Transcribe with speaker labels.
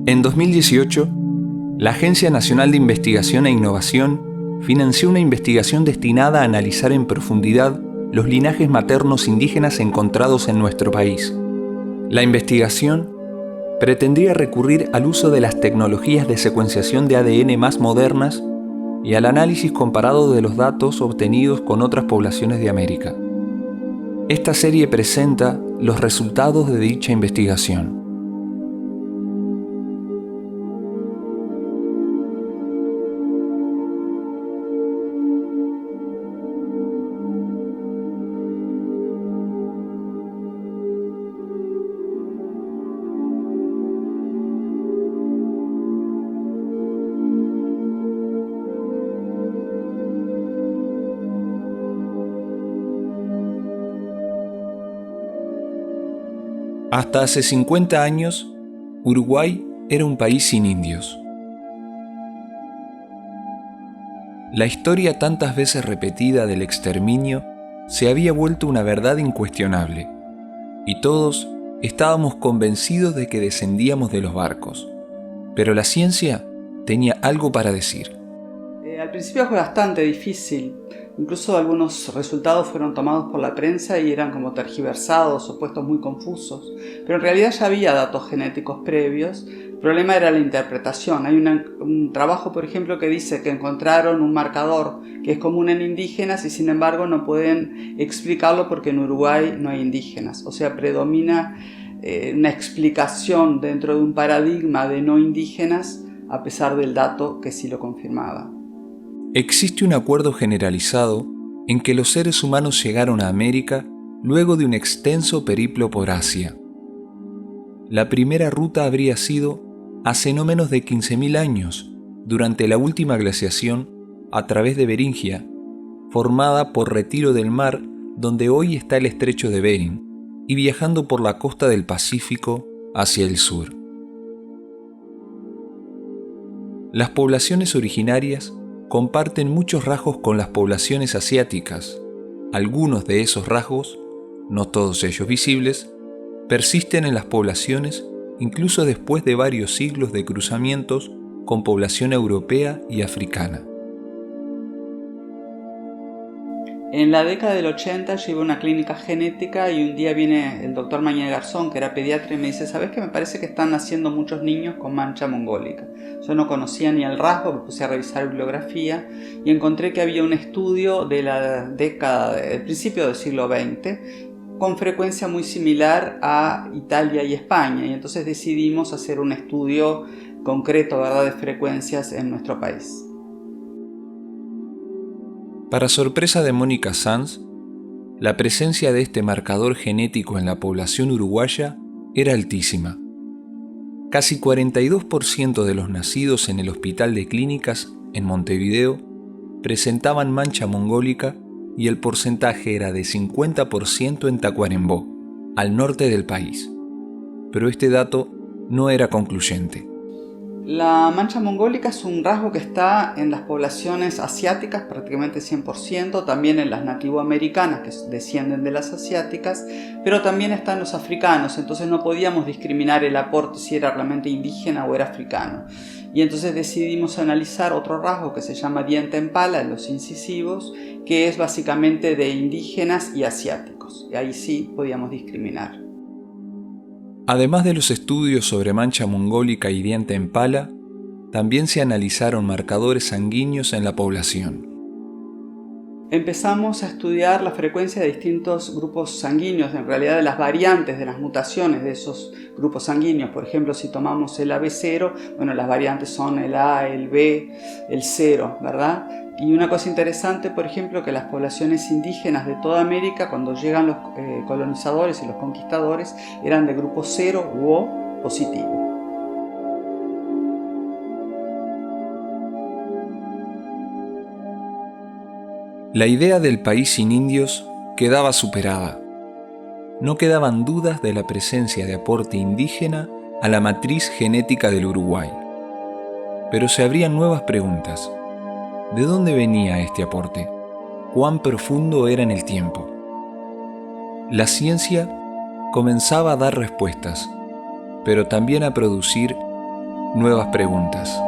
Speaker 1: En 2018, la Agencia Nacional de Investigación e Innovación financió una investigación destinada a analizar en profundidad los linajes maternos indígenas encontrados en nuestro país. La investigación pretendía recurrir al uso de las tecnologías de secuenciación de ADN más modernas y al análisis comparado de los datos obtenidos con otras poblaciones de América. Esta serie presenta los resultados de dicha investigación. Hasta hace 50 años, Uruguay era un país sin indios. La historia tantas veces repetida del exterminio se había vuelto una verdad incuestionable, y todos estábamos convencidos de que descendíamos de los barcos. Pero la ciencia tenía algo para decir.
Speaker 2: Al principio fue bastante difícil. Incluso algunos resultados fueron tomados por la prensa y eran como tergiversados o puestos muy confusos. Pero en realidad ya había datos genéticos previos. El problema era la interpretación. Hay un trabajo, por ejemplo, que dice que encontraron un marcador que es común en indígenas y sin embargo no pueden explicarlo porque en Uruguay no hay indígenas. O sea, predomina una explicación dentro de un paradigma de no indígenas a pesar del dato que sí lo confirmaba.
Speaker 1: Existe un acuerdo generalizado en que los seres humanos llegaron a América luego de un extenso periplo por Asia. La primera ruta habría sido hace no menos de 15.000 años, durante la última glaciación, a través de Beringia, formada por retiro del mar donde hoy está el estrecho de Bering, y viajando por la costa del Pacífico hacia el sur. Las poblaciones originarias comparten muchos rasgos con las poblaciones asiáticas. Algunos de esos rasgos, no todos ellos visibles, persisten en las poblaciones incluso después de varios siglos de cruzamientos con población europea y africana.
Speaker 2: En la década del 80 yo iba a una clínica genética y un día viene el doctor Mañé Garzón, que era pediatra, y me dice: ¿sabes qué? Me parece que están naciendo muchos niños con mancha mongólica. Yo no conocía ni el rasgo, me puse a revisar bibliografía y encontré que había un estudio de la década, del principio del siglo XX, con frecuencia muy similar a Italia y España, y entonces decidimos hacer un estudio concreto, ¿verdad?, de frecuencias en nuestro país.
Speaker 1: Para sorpresa de Mónica Sanz, la presencia de este marcador genético en la población uruguaya era altísima. Casi 42% de los nacidos en el Hospital de Clínicas en Montevideo presentaban mancha mongólica y el porcentaje era de 50% en Tacuarembó, al norte del país. Pero este dato no era concluyente.
Speaker 2: La mancha mongólica es un rasgo que está en las poblaciones asiáticas, prácticamente 100%, también en las nativoamericanas, que descienden de las asiáticas, pero también está en los africanos, entonces no podíamos discriminar el aporte si era realmente indígena o era africano. Y entonces decidimos analizar otro rasgo que se llama diente en pala en los incisivos, que es básicamente de indígenas y asiáticos, y ahí sí podíamos discriminar.
Speaker 1: Además de los estudios sobre mancha mongólica y diente en pala, también se analizaron marcadores sanguíneos en la población.
Speaker 2: Empezamos a estudiar la frecuencia de distintos grupos sanguíneos, en realidad de las variantes, de las mutaciones de esos grupos sanguíneos. Por ejemplo, si tomamos el AB0, bueno, las variantes son el A, el B, el 0, ¿verdad? Y una cosa interesante, por ejemplo, que las poblaciones indígenas de toda América, cuando llegan los colonizadores y los conquistadores, eran de grupo 0 u O positivo.
Speaker 1: La idea del país sin indios quedaba superada. No quedaban dudas de la presencia de aporte indígena a la matriz genética del Uruguay. Pero se abrían nuevas preguntas. ¿De dónde venía este aporte? ¿Cuán profundo era en el tiempo? La ciencia comenzaba a dar respuestas, pero también a producir nuevas preguntas.